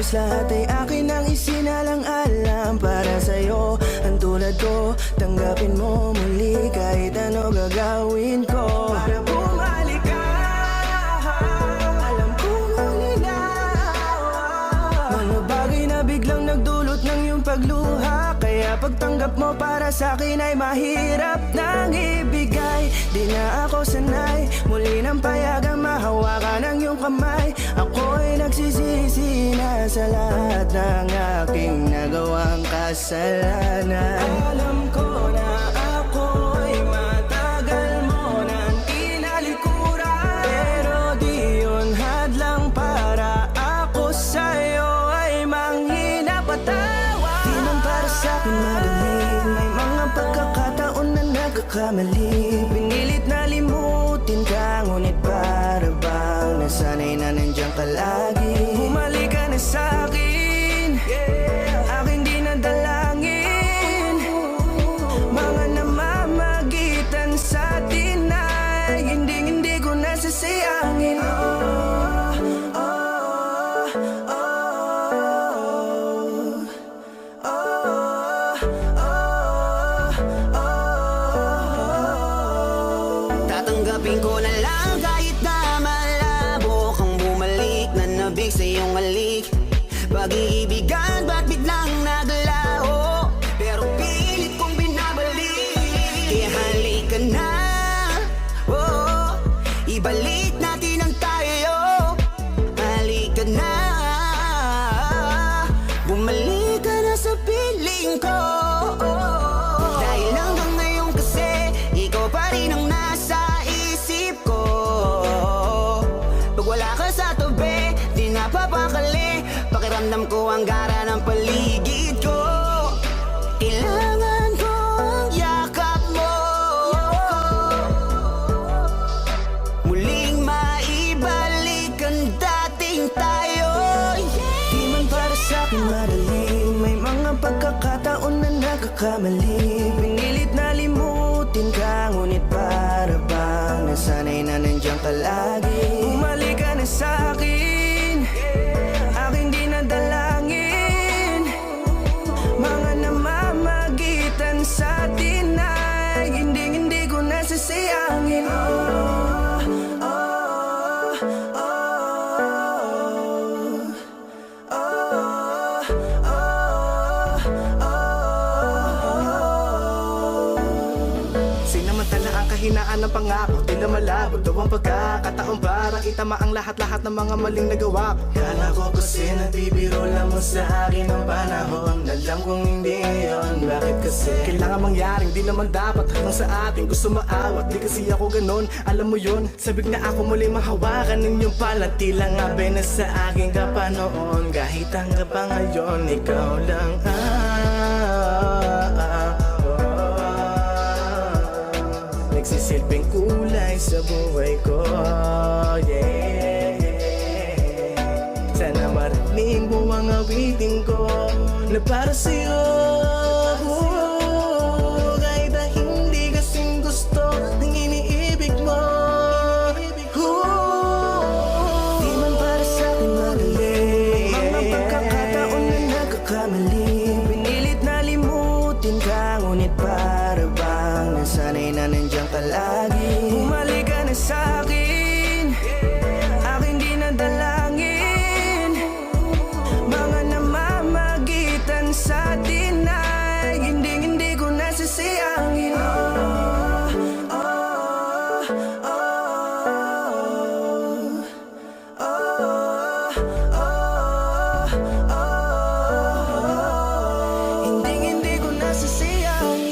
Halos lahat ay akin ang isinalang-alam para sa'yo. Ang tulad ko, tanggapin mo muli kahit ano gagawin ko para bumalik ka. Alam kong ang linawa, mga bagay na biglang nagdulot ng iyong pagluha. Kaya pagtanggap mo para sa'kin ay mahirap nang ibigay. Di na ako sanay, muli nang payagang mahawakan ang iyong kamay. Ako'y nagsisisi na sa lahat ng aking nagawang kasalanan. Alam ko na ako'y matagal mo nang tinalikuran, pero di yun hadlang para ako sa'yo ay manghina patawa. Di man para sa'kin madali, may mga pagkakataon na nagkakamali. Pinilit na limutin ka, ngunit para bang nasanay na nandiyan ka lagi. Bumalik ka na sa'kin, aking di nadalangin. Mga namamagitan sa atin ay hindi ko nasasayangin. Tatanggapin ko na lang kahit na malabo kang bumalik na nabig sa iyong halik. Pag-iibigan ba't biglang naglaho, pero pilit kong binabalik. Kaya halika na, oh, ibalik natin ang tayo. Halika na, bumalik ka na sa piling ko. Dahil hanggang ngayon kasi ikaw pa rin ang nasa isip ko. Pag wala ka sa tabi, di napapakali. Pakiramdam ko ang gara ng paligid ko. Kailangan ko ang yakap mo, muling maibalik ang dating tayo. Di man para sa'kin madali, may mga pagkakataon na nagkakamali. Pinilit na limutin ka, ngunit para bang nasanay na nandiyan ka lagi. Bumalik ka na sa'kin, aking di nadalangin. Mga namamagitan sa atin ay hindi ko nasasayangin. Sinamantala ang kahinaan ng pangako, di na malabo daw ang pagkakataon para itama ang lahat-lahat ng mga maling nagawa ko. Kala ko kasi nabibiro lang mo sa akin ang panahon. Alam kong hindi yun, bakit kasi kailangan mangyaring di naman dapat hanggang sa atin gusto maawat. Di kasi ako ganon, alam mo yun. Sabik na ako muli mahawakan ninyong palat. Tila nga na sa akin ka pa noon. Kahit hanggang pa ngayon, ikaw lang nagsisilbing kulay sa buhay ko, yeah. Sana marinig mo ang awitin ko na para sa'yo, kahit na hindi kasing gusto ng iniibig mo. Di man para sa'kin madali, mga pagkakataon na nagkakamali. Pinilit na limutin ka, ngunit para bang nasanay na nandiyan ka lagi. Bumalik ka na sa'kin, aking di nadalangin. Mga namamagitan sa atin ay hindi ko nasasayangin. Hindi ko nasasayangin.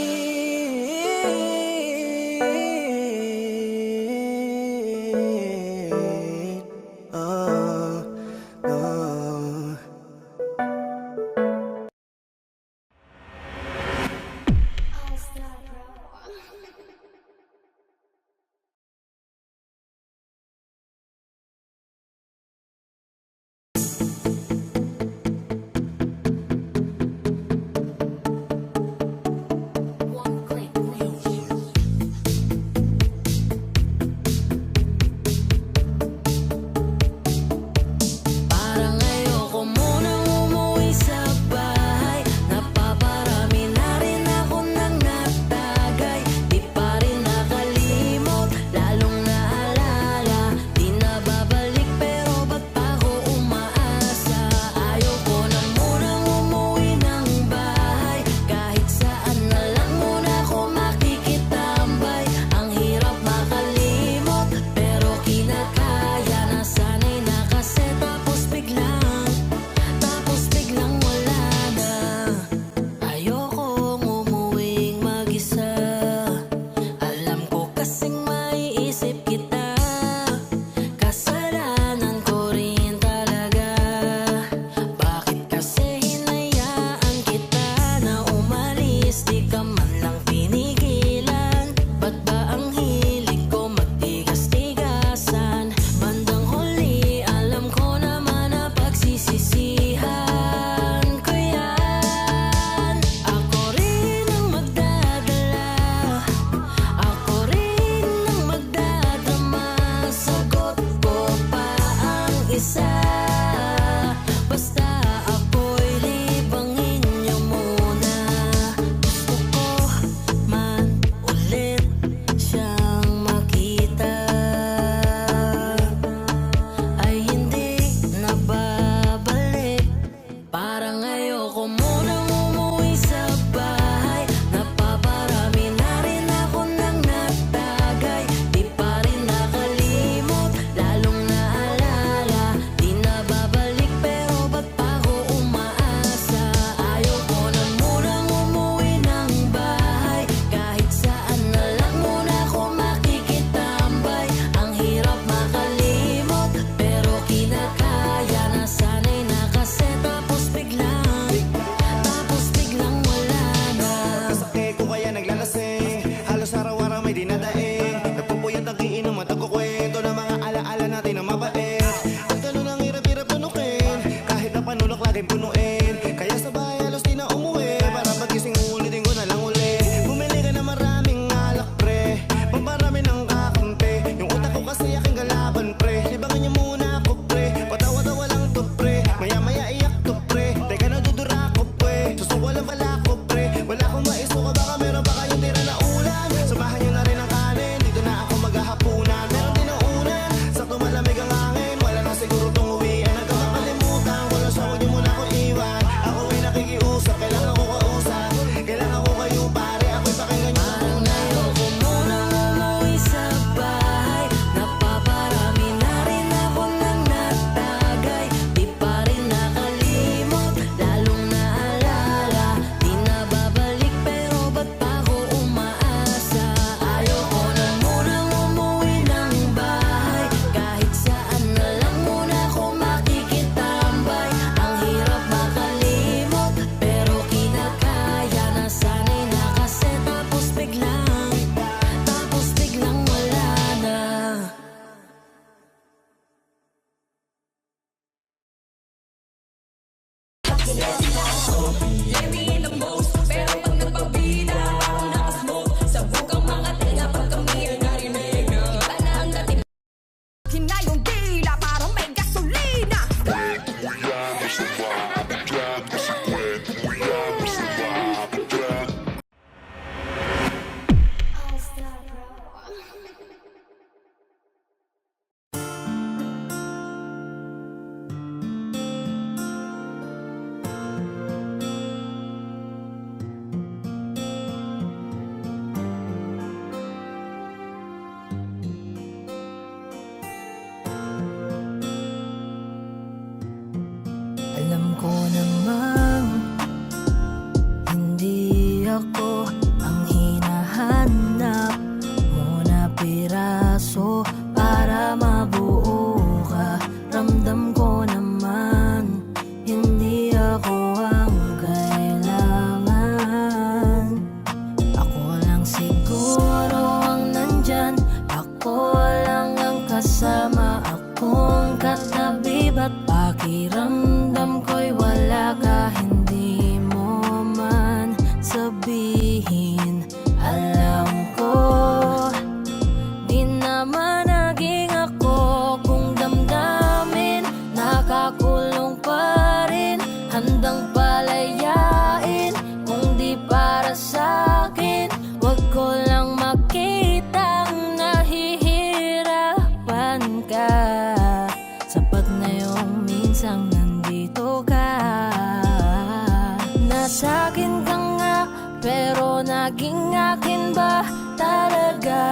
naging akin ba talaga?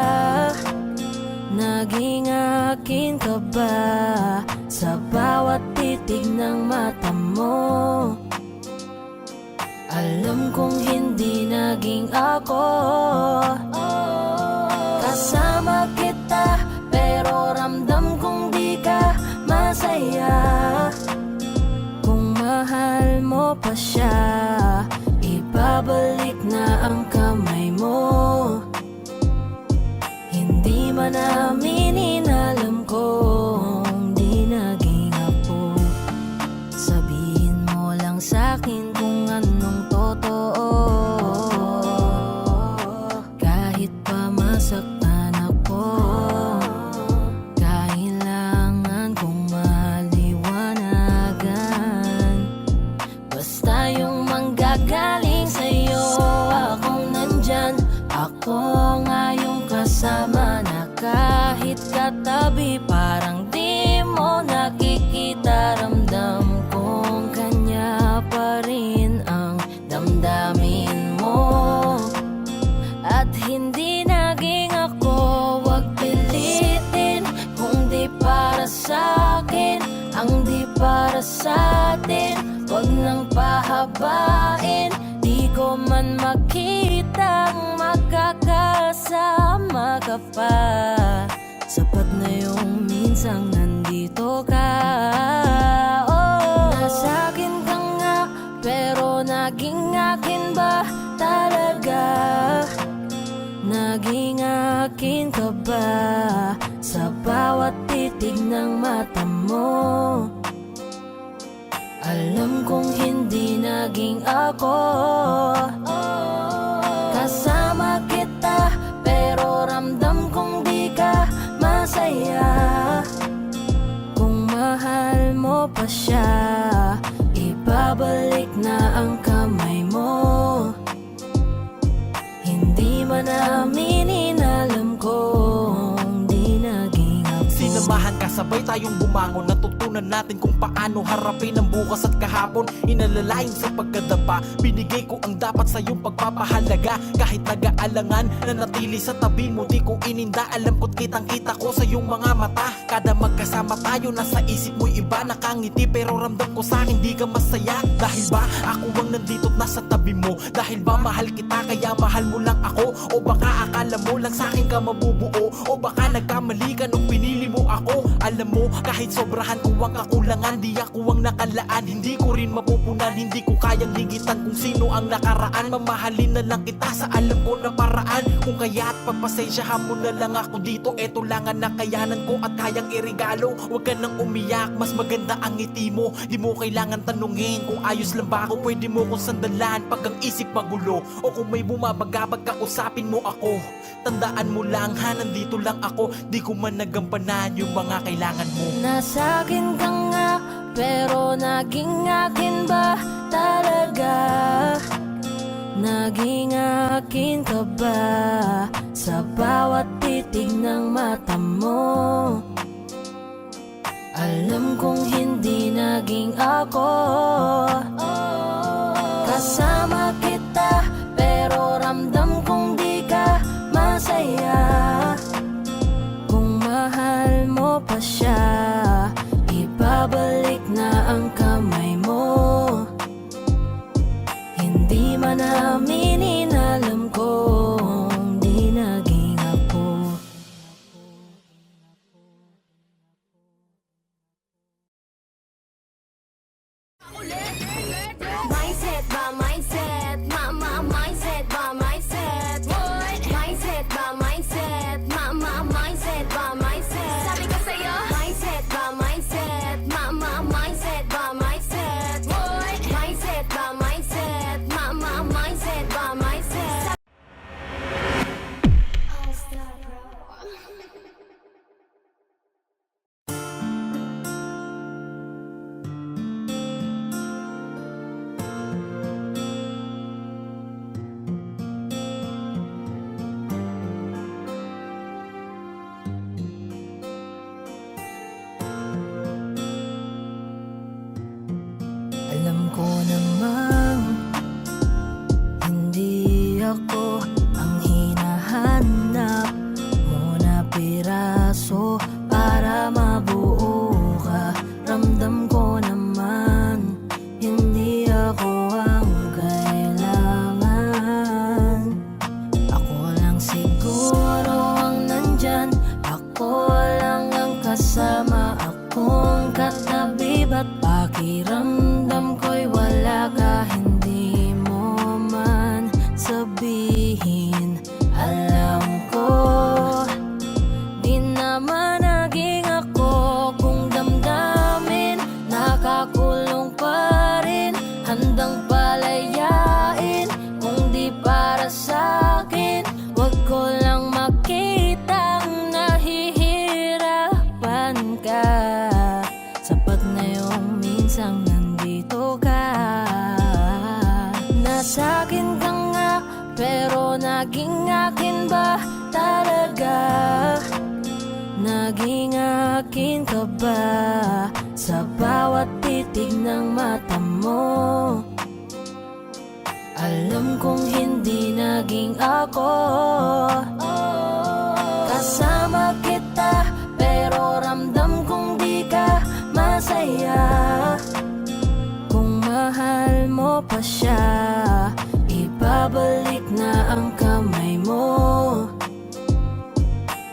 Naging akin ka ba sa bawat titig ng mata mo? Alam kong hindi naging ako. Kasama kita pero ramdam kong di ka masaya. Kung mahal mo pa siya, ibabalik na ang kamay mo. Hindi man namin inalam kung di naging ako. Sabihin mo lang sa'kin kung anong totoo. Kahit pa masaktan ako, kailangan kong maliwanagan. Basta yung manggagaling sa'yo, akong nandyan. Ako nga yung kasama na kahit katabi, parang di mo nakikita. Ramdam kong kanya pa rin ang damdamin mo. At hindi naging ako, wag pilitin kung di para sa'kin ang di para sa'tin. Wag nang pahabain, di ko man makitang magkakasama ka pa. Sapat na yung minsang nandito ka. Oh, nasa'kin ka nga, pero naging akin ba talaga? Naging akin ka ba sa bawat titig ng mata mo? Alam kong hindi naging ako. Kasama kita pero ramdam kong di ka masaya. Kung mahal mo pa siya, ibabalik na ang kamay mo. Hindi man namin inalam kung di naging ako. Sinamahan ka, sabay tayong bumangon. Natutunan natin kung paano harapin ang bukas at kahapon. Inalalayan sa pagkadapa, binigay ko ang dapat sa iyong pagpapahalaga. Kahit nag-aalangan, nanatili sa tabi mo, di ko ininda. Alam ko't kitang kita ko sa iyong mga mata. Kada magkasama tayo, nasa isip mo'y iba. Nakangiti pero ramdam ko sa'kin di ka masaya. Dahil ba ako ang nandito't nasa tabi mo? Dahil ba mahal kita kaya mahal mo lang ako? O baka akala mo lang sa'kin ka mabubuo? O baka nagkamali ka nung pinili mo ako? Alam mo, kahit sobrahan ko ang kakulangan, di ako ang nakalaan. Hindi ko rin mapupunan, hindi ko kayang higitan kung sino ang nakaraan. Mamahalin na lang kita sa alam ko na paraan. Kung kaya't pagpasensyahan mo na lang ako dito. Eto lang ang nakayanan ko at kayang irigalo. Huwag ka nang umiyak, mas maganda ang ngiti mo. Di mo kailangan tanungin kung ayos lang ba ako. Pwede mo kong sandalan pag ang isip magulo. O kung may bumabagabag ka, usapin mo ako. Tandaan mo lang ha, nandito lang ako. Di ko man nagampanan yung mga kailangan mo. Nasa'kin ka nga, pero naging akin ba talaga? Naging akin ka ba sa bawat titig ng mata mo? Alam kong hindi naging ako. Kasama kita, pero ramdam kong di ka masaya. Kung mahal mo pa siya, ibabalik na ang kamay mo. Hindi man namin inalam kung di naging ako. piraso para mabuo ka. Ramdam ko naman, hindi ako ang kailangan. Ako lang siguro ang nandyan, ako lang ang kasama, akong katabi. Ba't pakiramdam ko'y wala ka, hindi mo man sabihin. Alam ko, di naman naging ako. Kung damdamin, nakakulong pa rin, handang palayain. Kung di para sa'kin, wag ko lang makitang nahihirapan ka. Sapat na yung minsang nandito ka. Nasa'kin ka nga, pero naging akin ba talaga? Naging akin ka ba sa bawat titig ng mata mo? Alam kong hindi naging ako. Kasama kita, pero ramdam kong di ka masaya. Kung mahal mo pa siya, ibabalik na ang kamay mo.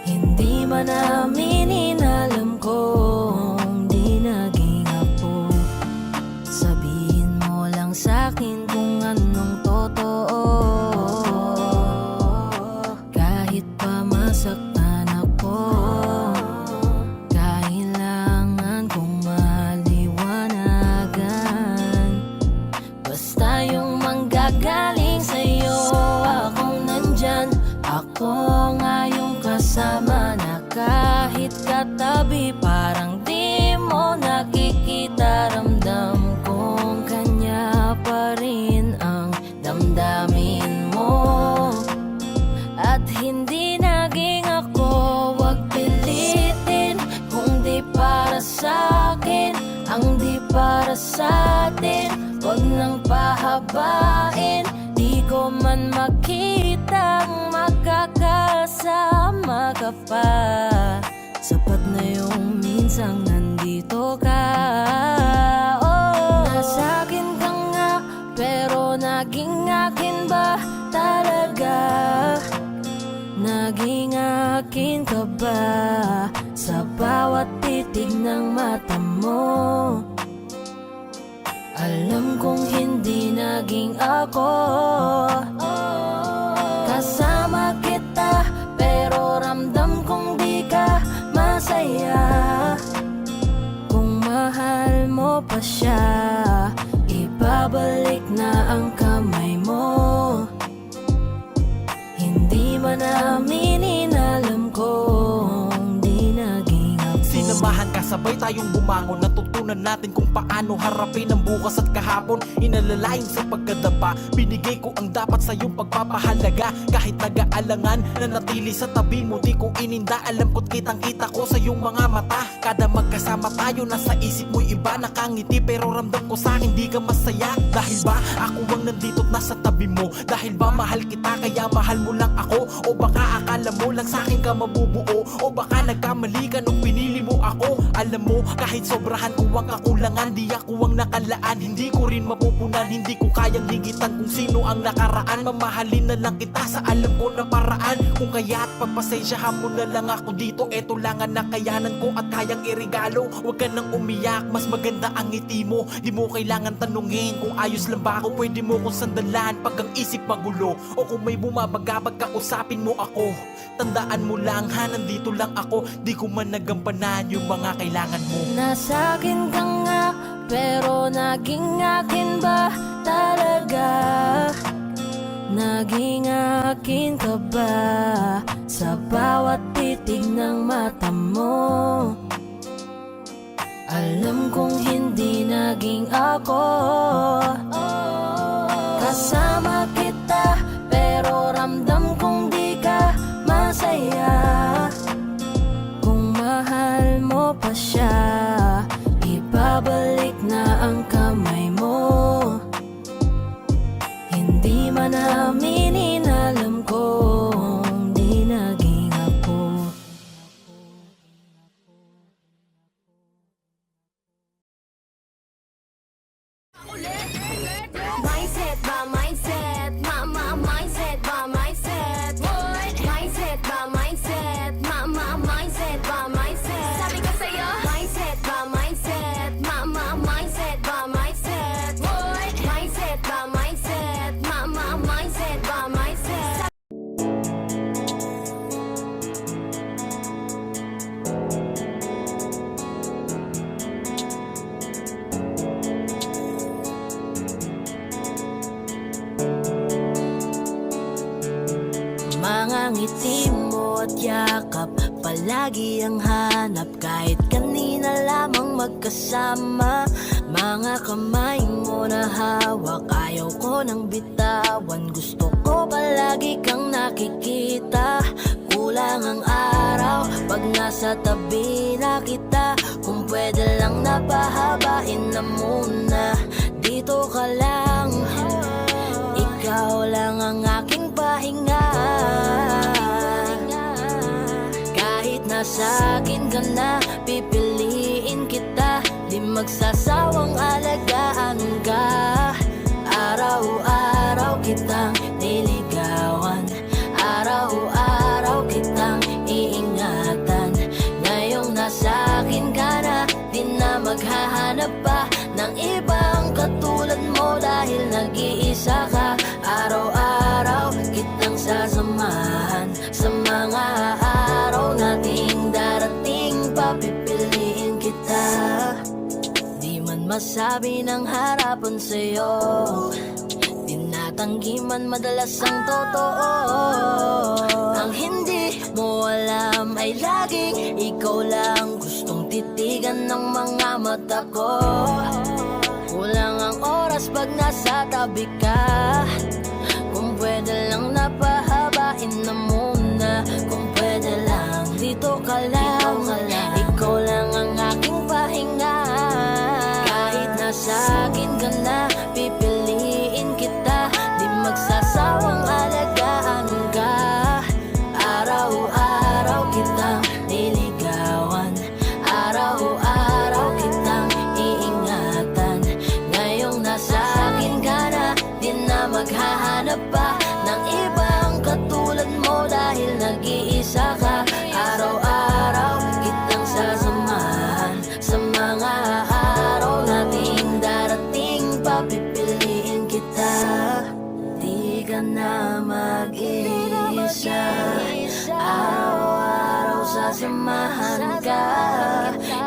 Hindi man aminin, alam kong di naging ako. Sabihin mo lang sa'kin kung anong totoo. Kahit pa masaktan ako, kailangan kong maliwanagan. Basta yung manggagaling sa'yo, akong nandyan. Ako nga yung kasama na kahit katabi, parang di mo nakikita. Ramdam kong kanya pa rin ang damdamin mo. At hindi naging ako, wag pilitin. Kung di para sa'kin, ang di para sa'tin, wag nang pahabain. Di ko man makitang magkakasama ka pa. Sapat na yung minsang nandito ka. Nasa'kin ka nga, pero naging akin ba talaga? Naging akin ka ba sa bawat titig ng mata mo? Alam kong hindi naging ako. Kasama kita, pero ramdam kong di ka masaya. Kung mahal mo pa siya, ibabalik na ang kamay mo. Hindi man aminin, alam kong di naging ako. Sinamahan ka, sabay tayong bumangon. Natutunan natin kung paano harapin ang bukas at kahapon. Inalalayan sa pagkadapa, binigay ko ang dapat sa iyong pagpapahalaga. Kahit nag-aalangan, nanatili sa tabi mo, di ko ininda. Alam ko't kitang kita ko sa iyong mga mata. Kada magkasama tayo, nasa isip mo'y iba. Nakangiti pero ramdam ko sa'kin di ka masaya. Dahil ba ako ang nandito't nasa tabi mo? Dahil ba mahal kita kaya mahal mo lang ako? O baka akala mo lang sa'kin ka mabubuo? O baka nagkamali ka nung pinili mo ako? Alam mo, kahit sobrahan ko ang kakulangan, di ako ang nakalaan. Hindi ko rin mapupunan, hindi ko kayang higitan kung sino ang nakaraan. Mamahalin na lang kita sa alam ko na paraan. Kung kaya't pagpasensyahan mo na lang ako dito. Eto lang ang nakayanan ko at kayang irigalo. Huwag ka nang umiyak, mas maganda ang ngiti mo. Di mo kailangan tanungin kung ayos lang ba ako. Pwede mo kong sandalan pag ang isip magulo. O kung may bumabagabag ka, usapin mo ako. Tandaan mo lang ha, nandito lang ako. Di ko man nagampanan yung mga kailangan mo. Nasa'kin ka nga, pero naging akin ba talaga? Naging akin ka ba sa bawat titig ng mata mo? Alam kong hindi naging ako. Kasama kita, pero ramdam kong di ka masaya. Kung mahal mo pa siya, ibabalik na ang kamay mo. Hindi man aminin, alam kong di naging ako. ngiti mo at yakap, palagi ang hanap. Kahit kanina lamang magkasama, mga kamay mo na hawak, ayaw ko nang bitawan. Gusto ko palagi kang nakikita. Kulang ang araw pag nasa tabi na kita. Kung pwede lang napahabain na muna, dito ka lang. Ikaw lang ang aking pahinga. Kahit nasa akin ka na, pipiliin kita. Di magsasawang alagaan ka. Araw-araw kitang niligawan, araw-araw kitang iingatan. Ngayong nasa akin ka na, di na maghahanap pa ng ibang katulad mo. Dahil nag-iisa ka, araw-araw kitang sasamahan. Sa mga araw nating darating, papipiliin kita. Di man masabi ng harapan sa'yo, tinatanggi man madalas ang totoo. Ang hindi mo alam ay laging ikaw lang gustong titigan ng mga mata ko. Kulang ang oras pag nasa tabi ka. Kung pwede lang napahabain na muna. Kung pwede lang dito ka lang. Ikaw lang ang aking pahinga. Kahit nasa akin ka na, pipiliin kita. Di magsasawang alagaan ka. Araw-araw kitang niligawan, araw-araw kitang iingatan. Ngayong nasa akin ka na, di na maghahanap pa ng ibang katulad mo. Dahil nag-iisa ka, araw-araw kitang sasamahan. Sa mga araw nating darating, papipiliin kita. Di ka na mag-iisa, araw-araw sasamahan ka.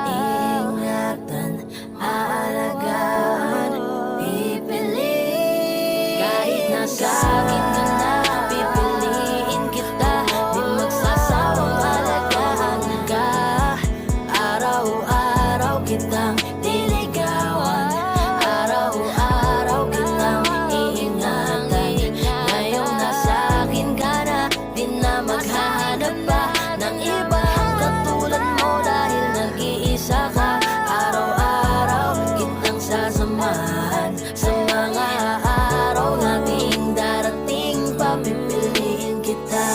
Ingatan, aalagaan, pipiliin. Kahit nasa akin ka na, pipiliin kita. Di magsasawang alagaan ka. Araw-araw kitang niligawan, araw-araw kitang iingatan. Ngayong nasa akin ka na, di na maghahanap pa ng ibang katulad mo. Dahil nag-iisa ka, araw-araw kitang sasamahan. Sa mga araw nating darating, papipiliin kita.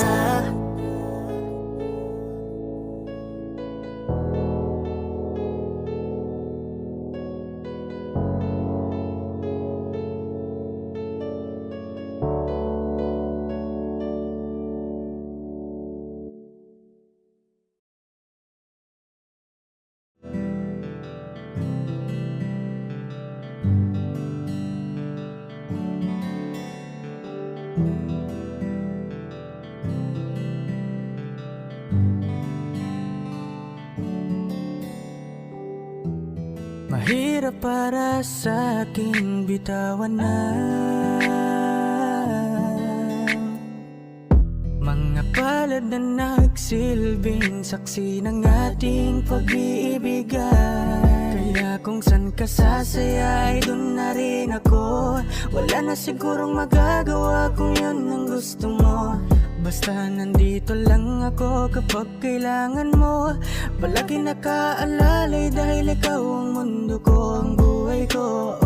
Mahirap para sa aking bitawan na mga palad na nagsilbing saksi ng ating pag-iibigan. Kaya kung san ka sasaya ay dun na rin ako. Wala na sigurong magagawa kung yun ang gusto mo. Basta nandito lang ako kapag kailangan mo. Palagi nakaalalay dahil ikaw ang mundo ko, ang buhay ko.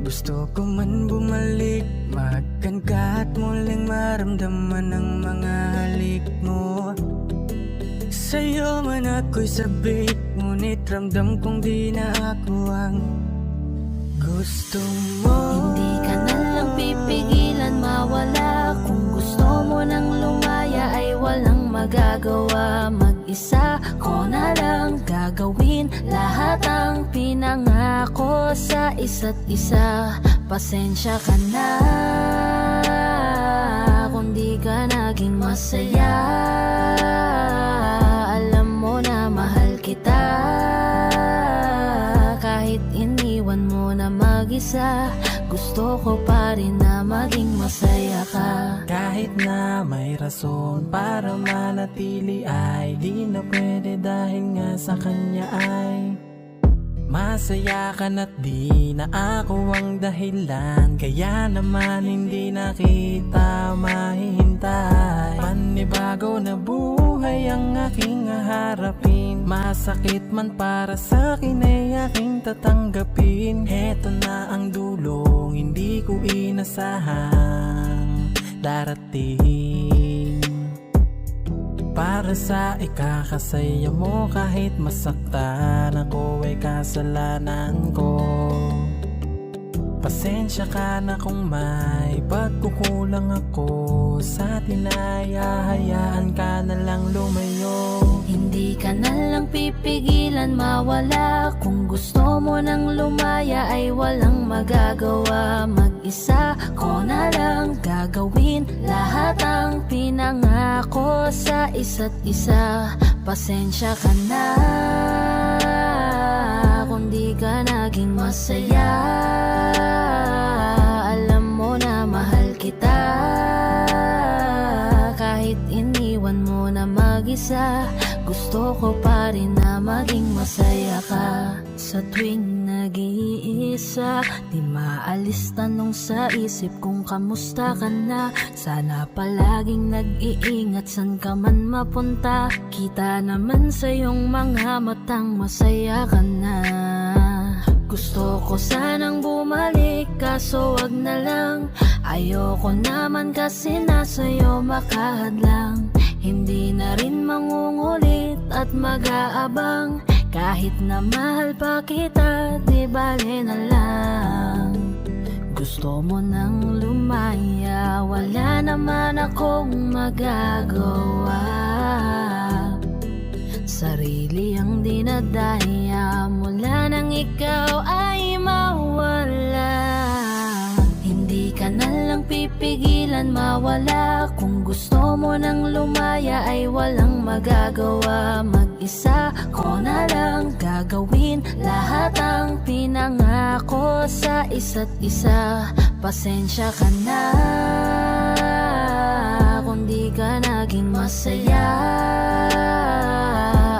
Gusto ko man bumalik, magkan ka at muling maramdaman ang mga halik mo. Sa'yo man ako'y sabik, ngunit ramdam kong di na ako ang gusto mo. Hindi ka na lang pipigilan mawala. Kung gusto mo nang lumaya ay walang magagawa. Mag-isa ko na lang gagawin lahat ang pinangako sa isa't isa. Pasensya ka na kung di ka naging masaya. Alam mo na mahal kita. Kahit iniwan mo na mag-isa, gusto ko pa rin na maging masaya ka. Kahit Kahit na may rason para manatili ay di na pwede dahil nga sa kanya ay masaya ka na't di na ako ang dahilan. Kaya naman hindi na kita mahihintay. Panibago na buhay ang aking haharapin. Masakit man para sa'kin ay aking tatanggapin. Heto na ang dulong hindi ko inasahang darating. Para sa ikakasaya mo kahit masaktan ako ay kasalanan ko. Pasensya ka na kung may pagkukulang ako sa tinaya, hayaan ka na lang lumayo. Hindi ka na lang pipigilan mawala. Kung gusto mo nang lumaya ay walang magagawa. Mag-isa ko na lang gagawin lahat ang pinangako sa isa't isa. Pasensya ka na kung di ka naging masaya. Alam mo na mahal kita. Kahit iniwan mo na mag-isa, gusto ko pa rin na maging masaya ka. Sa tuwing nag-iisa, di maalis tanong sa isip kung kamusta ka na. Sana palaging nag-iingat san ka man mapunta. Kita naman sa iyong mga matang masaya ka na. Gusto ko sanang bumalik kaso wag na lang. Ayoko naman kasi nasa'yo makahadlang. Hindi na rin mangungulit at mag-aabang. Kahit na mahal pa kita, di bale na lang. Gusto mo nang lumaya, wala naman akong magagawa. Sarili ang dinadaya mula nang ikaw ay mawala. Hindi ka na lang pipigilan mawala. Kung gusto mo nang lumaya ay walang magagawa. Mag-isa ko na lang gagawin lahat ang pinangako sa isa't isa. Pasensya ka na kung di ka naging masaya.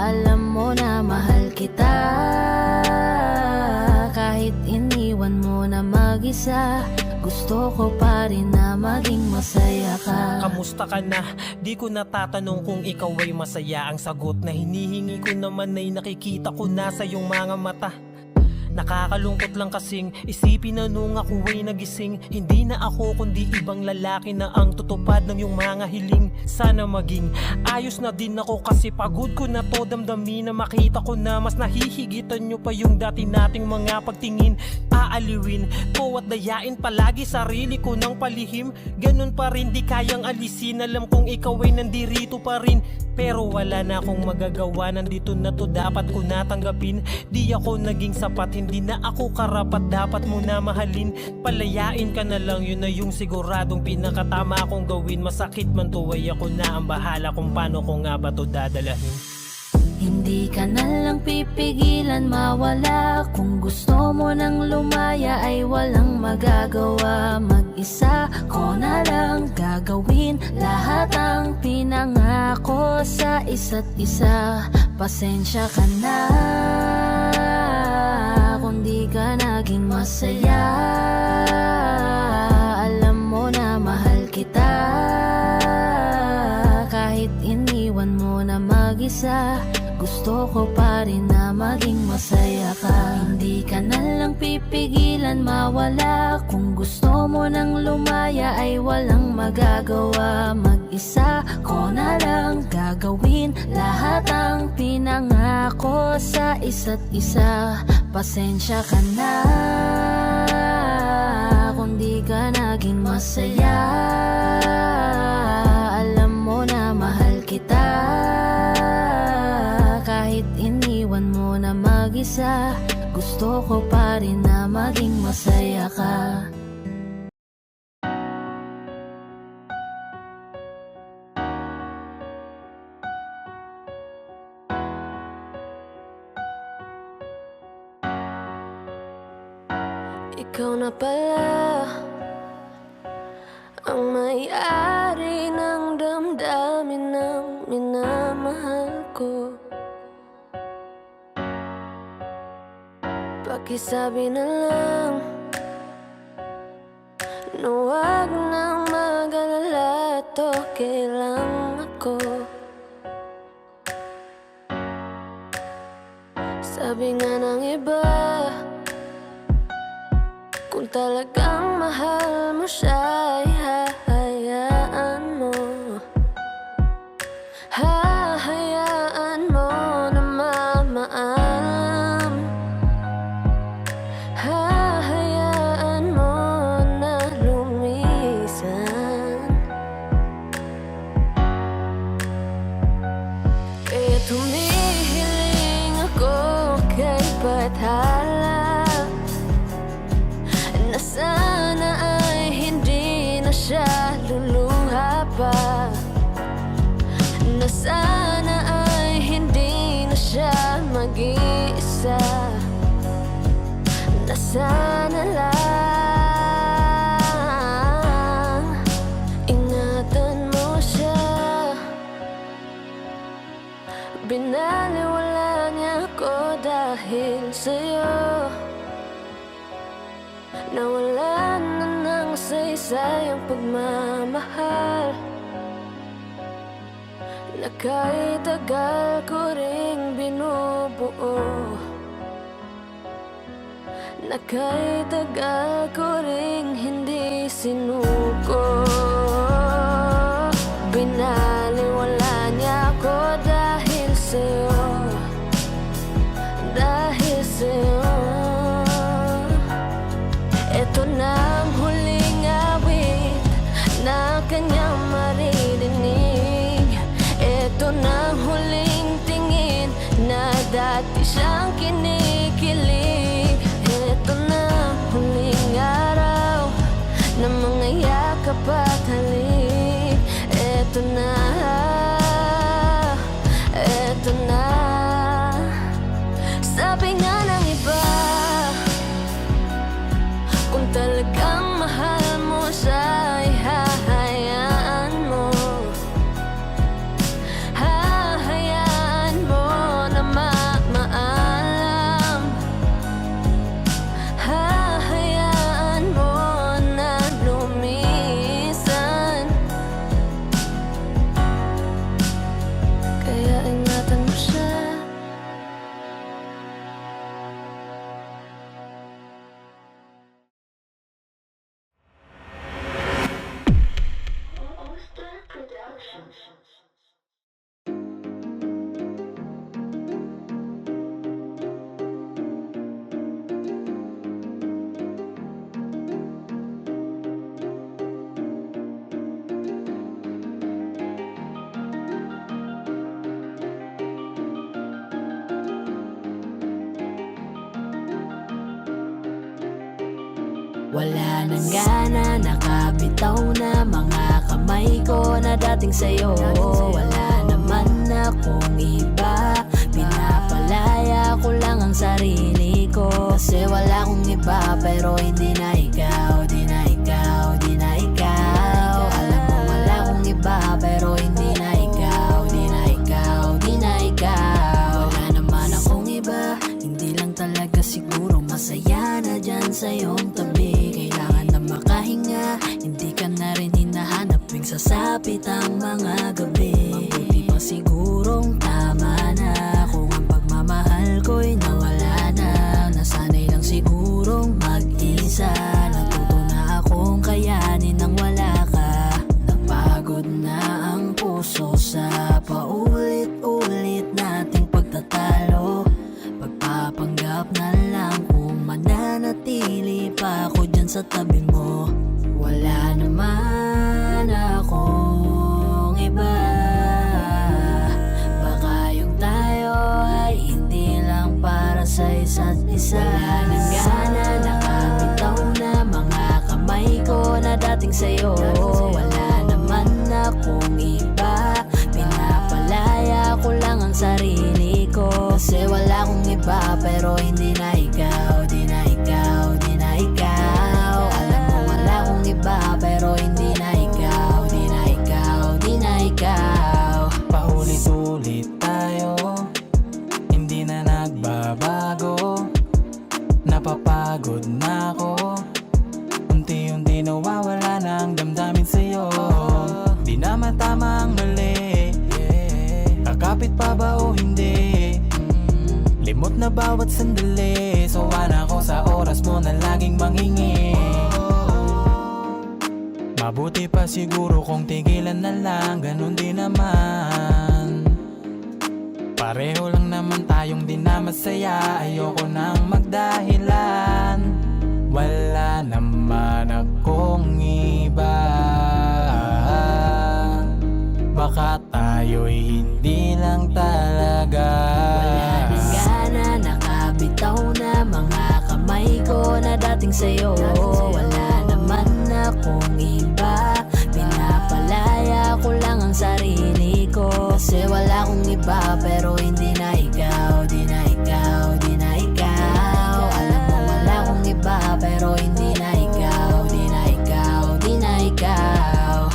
Alam mo na mahal kita. Kahit iniwan mo na mag-isa, gusto ko pa rin na maging masaya ka. Kamusta ka na? Di ko natatanong kung ikaw ay masaya. Ang sagot na hinihingi ko naman ay nakikita ko na sa iyong mga mata. Nakakalungkot lang kasing isipin na nung ako ay nagising, hindi na ako kundi ibang lalaki na ang tutupad ng iyong mga hiling. Sana maging ayos na din ako kasi pagod ko na to damdamin na makita ko na mas nahihigitan nyo pa yung dati nating mga pagtingin. Aaliwin ko at dayain palagi sarili ko ng palihim. Ganun pa rin di kayang alisin. Alam kong ikaw ay nandirito pa rin, pero wala na akong magagawa. Nandito na to, dapat ko natanggapin. Di ako naging sapat, hindi na ako karapat, dapat mo na mahalin. Palayain ka na lang, yun na yung siguradong pinakatama kong gawin. Masakit man to ay ako na ang bahala kung paano ko nga ba to dadalahin. Hindi ka na lang pipigilan mawala. Kung gusto mo nang lumaya ay walang magagawa. Mag-isa ko na lang gagawin lahat ang pinangako sa isa't isa. Pasensya ka na kung di ka naging masaya. Alam mo na mahal kita. Kahit iniwan mo na mag-isa, gusto ko pa rin na maging masaya ka. Hindi ka na lang pipigilan mawala. Kung gusto mo nang lumaya ay walang magagawa. Mag-isa ko na lang gagawin lahat ang pinangako sa isa't isa. Pasensya ka na kung di ka naging masaya. Alam mo na mahal kita. Kahit iniwan mo na mag-isa, gusto ko pa rin na maging masaya ka. Ikaw na pala ang may-ari minamahal ko. Pakisabi na lang na huwag nang mag-alala at okay lang ako. Sabi nga ng iba, kung talagang mahal mo siya ay hahayaan mo. Hahayaan mo na mamaalam. Hahayaan mo na lumisan. Kaya tumihiling ako kay Bathala na sana ay hindi na siya luluha pa, na sana ay hindi na siya mag-iisa, na sana lang ingatan mo siya. Binaliwala niya ako dahil sa'yo. Nawala na ng saysay ang pagmamahal na kahit tagal ko ring binubuo, na kahit tagal ko ring hindi sinuko. Binaliwala niya ako dahil sa'yo, dahil sa'yo. Ito na ang huling awit na kanyang maririnig. Ito na ang huling tingin na dati siyang kinikilig. Ito na ang huling araw na mga yakap at halik. Ito na, ito na. Sabi nga ng iba, kung talagang mahal mo siya ay hahayaan mo. Hahayaan mo na mamaalam. Hahayaan mo na lumisan. Kaya ingatan mo siya. Wala nang gana, nakabitaw na mga kamay ko na dating sa'yo. Wala naman akong iba, pinapalaya ko lang ang sarili ko. Kasi wala akong iba pero hindi na ikaw, di na ikaw, di na ikaw. Alam mo wala akong iba pero hindi na ikaw, di na ikaw, di na ikaw. Wala naman akong iba, hindi lang talaga siguro masaya na dyan sa iyong tabi. Kailangan na makahinga, hindi ka na rin hinahanap tuwing sasapit ang mga gabi. Mabuti pa sigurong tama na kung ang pagmamahal ko'y nawala na. Nasanay lang sigurong mag-isa, natuto na akong kayanin nang wala ka. Napagod na ang puso sa paulit-ulit nating pagtatalo. Pagpapanggap na lang kung mananatili pa ako dyan sa tabi mo. Wala naman akong iba, baka yung tayo ay hindi lang para sa isa't isa. Wala nang gana, nakabitaw na mga kamay ko na dating sa'yo. Wala naman akong iba, pinapalaya ko lang ang sarili ko. Kasi wala akong iba pero hindi na ikaw, di na ikaw, di na ikaw. Alam mo wala akong iba pero hindi na ikaw, di na ikaw, di na ikaw. Paulit Lalapit pa ba o hindi? Limot na bawat sandali, sawa na ako sa oras mo na laging manghingi. Mabuti pa siguro kung tigilan na lang, ganun din naman. Pareho lang naman tayong di na masaya, ayoko nang magdahilan. Wala naman akong iba, baka tayo'y hindi lang talaga. Wala nang gana, nakabitaw na mga kamay ko na dating sa'yo. Wala naman akong iba, pinapalaya ko lang ang sarili ko. Kasi wala akong iba, pero hindi na ikaw, di na ikaw, di na ikaw. Alam mo wala akong iba, pero hindi na ikaw, di na ikaw, di na ikaw.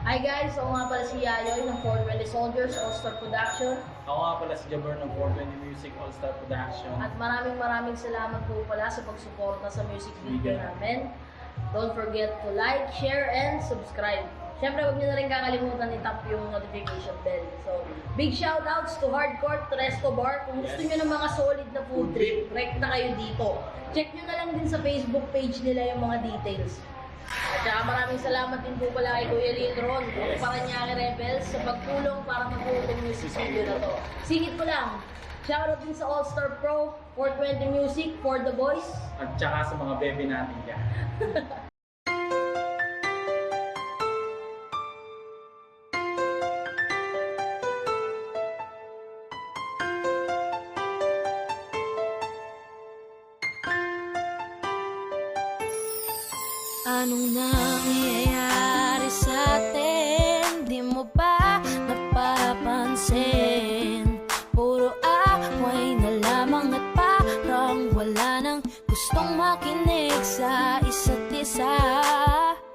Hi guys, ako nga pala si Yayoy ng 420 Soldiers All-Star Production. Ako nga pala si Jabber ng 420 Music All-Star Production. At maraming salamat po pala sa pagsuporta sa music video namin. Don't forget to like, share, and subscribe. Siyempre, huwag niyo na rin kakalimutan i-tap yung notification bell. So, big shoutouts to Hardcore, to Resto Bar. Kung gusto niyo ng mga solid na food trip, rek na kayo dito. Check niyo na lang din sa Facebook page nila yung mga details. At saka maraming salamat din po pala kay Kuya Lindron, ang Paranaque Rebels, sa pagtulong para mabuo itong music video na to. Singit ko lang, shoutout din sa All-Star Pro, 420 Music, For The Boys. At saka sa mga bebe natin dyan. Anong nangyayari sa atin? Di mo ba napapansin? Puro away na lamang at parang wala nang gustong makinig sa isa't isa.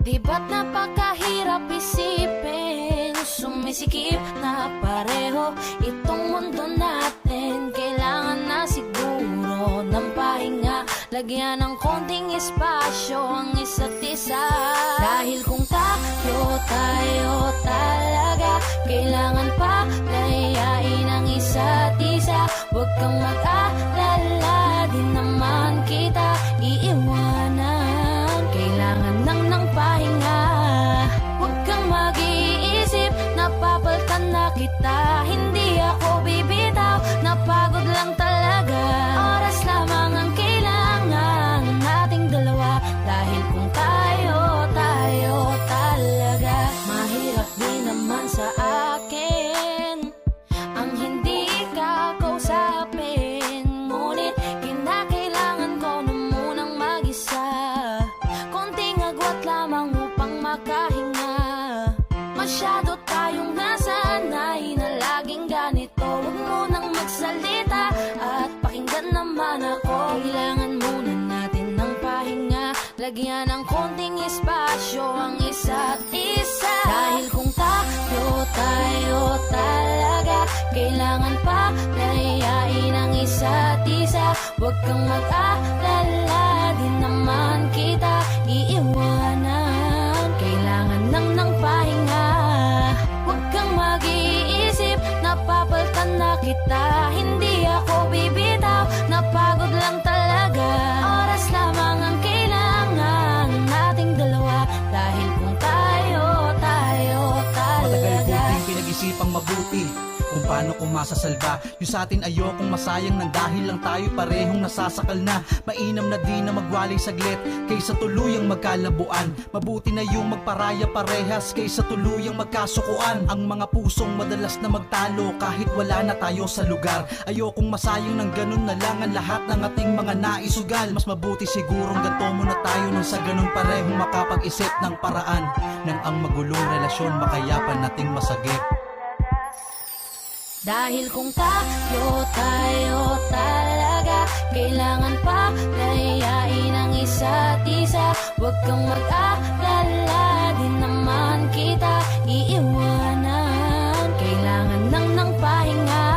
Di ba't napakahirap isipin? Sumisikip na pareho itong mundo natin. Kailangan na siguro ng pahinga, lagyan ng konting espasyo ang isa't isa. Dahil kung tayo talaga, kailangan pa layain ang isa't isa. Huwag kang mag-alala, di naman kita iiwanan. Kailangan lang ng pahinga, huwag kang mag-iisip, napapaltan na kita. Hindi ako bibitaw, napagod lang talaga. Oras lamang ang kailangan nating dalawa. Dahil kung tayo talaga, mahirap din naman sa akin ang hindi ka kausapin. Ngunit kinakailangan ko na munang mag-isa, konting agwat lamang upang makahinga. Masyado tayong nasanay na laging ganito. Huwag munang magsalita at pakinggan naman ako. Kailangan muna natin ng pahinga, lagyan ng konting espasyo ang isa't isa. Dahil kung tayo talaga, kailangan pa layain ang isa't isa. Huwag kang mag-alala, di naman kita iiwanan. Kailangan lang ng pahinga, huwag kang mag-iisip, napapaltan na kita. Hindi ako bibitaw, napagod lang talaga. Oras lamang ang kailangan nating dalawa. Dahil kung tayo Matagal ko talaga. din pinag-isipang mabuti kung paano ko masasalba yung sa atin. Ayokong masayang nang dahil lang tayo parehong nasasakal na. Mainam na di na magwalay saglit kaysa tuluyang magkalabuan. Mabuti na yung magparaya parehas kaysa tuluyang magkasukuan. Ang mga pusong madalas na magtalo kahit wala na tayo sa lugar. Ayokong masayang ng ganun na lang ang lahat ng ating mga naisugal. Mas mabuti sigurong ganto muna tayo nang sa ganun parehong makapag-isip ng paraan nang ang magulong relasyon makayapan nating masagip. Dahil kung tayo talaga, kailangan pa layain ang isa't isa. Huwag kang mag-alala, di naman kita iiwanan. Kailangan lang ng pahinga,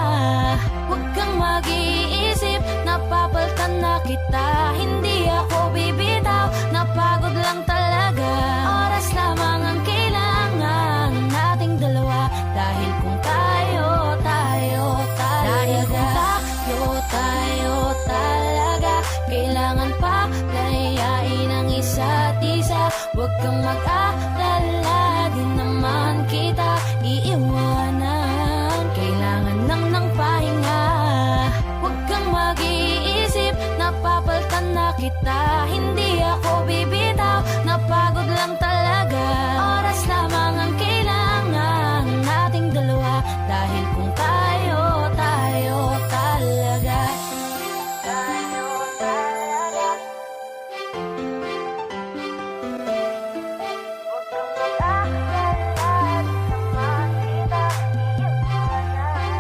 kang mag-alala, di naman kita iiwanan. Kailangan lang ng pahinga. Huwag kang mag-iisip, napapaltan na kita. Hindi ako bibitaw, napagod lang talaga. Oras lamang ang kailangan nating dalawa. Dahil kung tayo talaga. Tayo talaga. Huwag kang mag-alala, di naman kita iiwanan.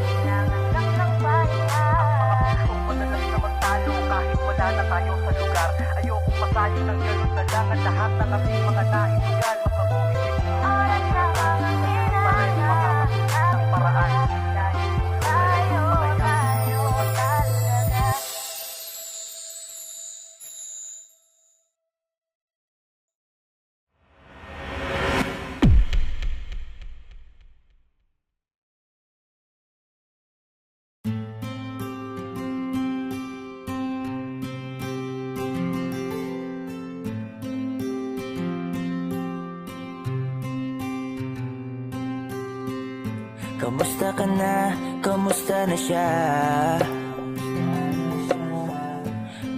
Kailangan lang ng pahinga. Madalas naman tayo kahit wala na tayo sa lugar. Ayokong masayo ng ganun na lang ang lahat ng ating mga naisugal. Makabumisip Oras lamang ang kailangan ng paraan. tayo talaga. Kamusta ka na? Kamusta na siya?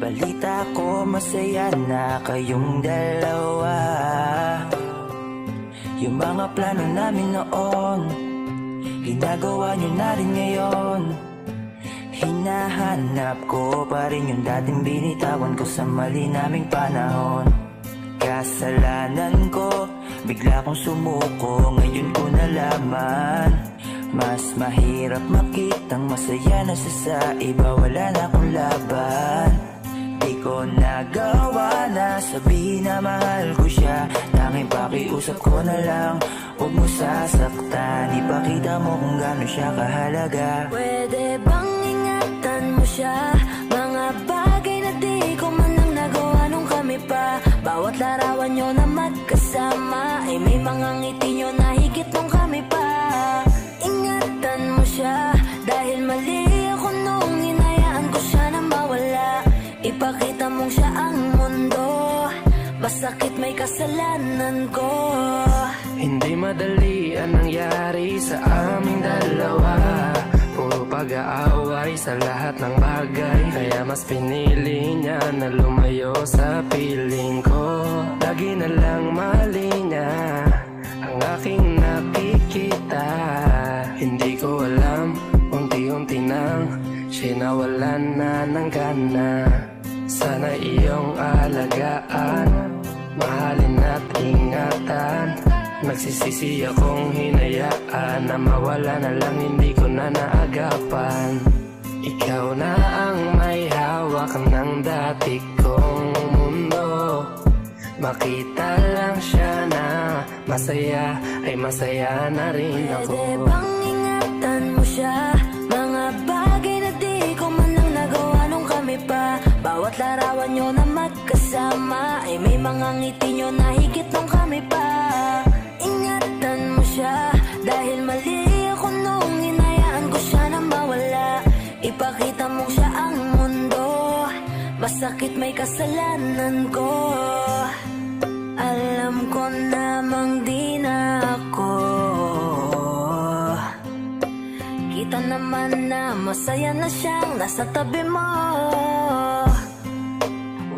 Balita ko masaya na kayong dalawa. Yung mga plano namin noon, ginagawa niyo na rin ngayon. Hinahanap ko pa rin yung dating binitawan ko sa mali naming panahon. Kasalanan ko, bigla kong sumuko, ngayon ko nalaman. Mas mahirap makitang masaya na siya sa iba, wala na akong laban. Di ko nagawa na sabihin na mahal ko siya. Tanging pakiusap ko na lang, huwag mo sasaktan. Ipakita mo kung gaano siya kahalaga. Pwede bang ingatan mo siya? Mga bagay na di ko man lang nagawa nung kami pa. Bawat larawan nyo na magkasama ay may mga ngiti nyo na higit nung kami pa. Ingatan mo siya dahil mali ako nung hinayaan ko siya na mawala. Ipakita mong siya ang mundo, masakit may kasalanan ko. Hindi madali ang nangyari sa aming dalawa. Puro pag-aaway sa lahat ng bagay, kaya mas pinili niya na lumayo sa piling ko. Lagi na lang mali niya ang aking nakikita. Hindi ko alam, unti-unti nang siya nawalan na ng gana. Sana iyong alagaan, mahalin at ingatan. Nagsisisi akong hinayaan na mawala na lang, hindi ko na naagapan. Ikaw na ang may hawak ng dati kong mundo. Makita lang siya na masaya, ay masaya na rin ako. Pwede bang ingatan mo siya? Mga bagay na di ko man lang nagawa nung kami pa. Bawat larawan nyo na magkasama ay may mga ngiti nyo na higit nung kami pa. Ingatan mo siya dahil mali ako nung hinayaan ko siya na mawala. Ipakita mong siya ang mundo, masakit may kasalanan ko. Alam ko namang di na ako. Kita naman na masaya na siyang nasa tabi mo.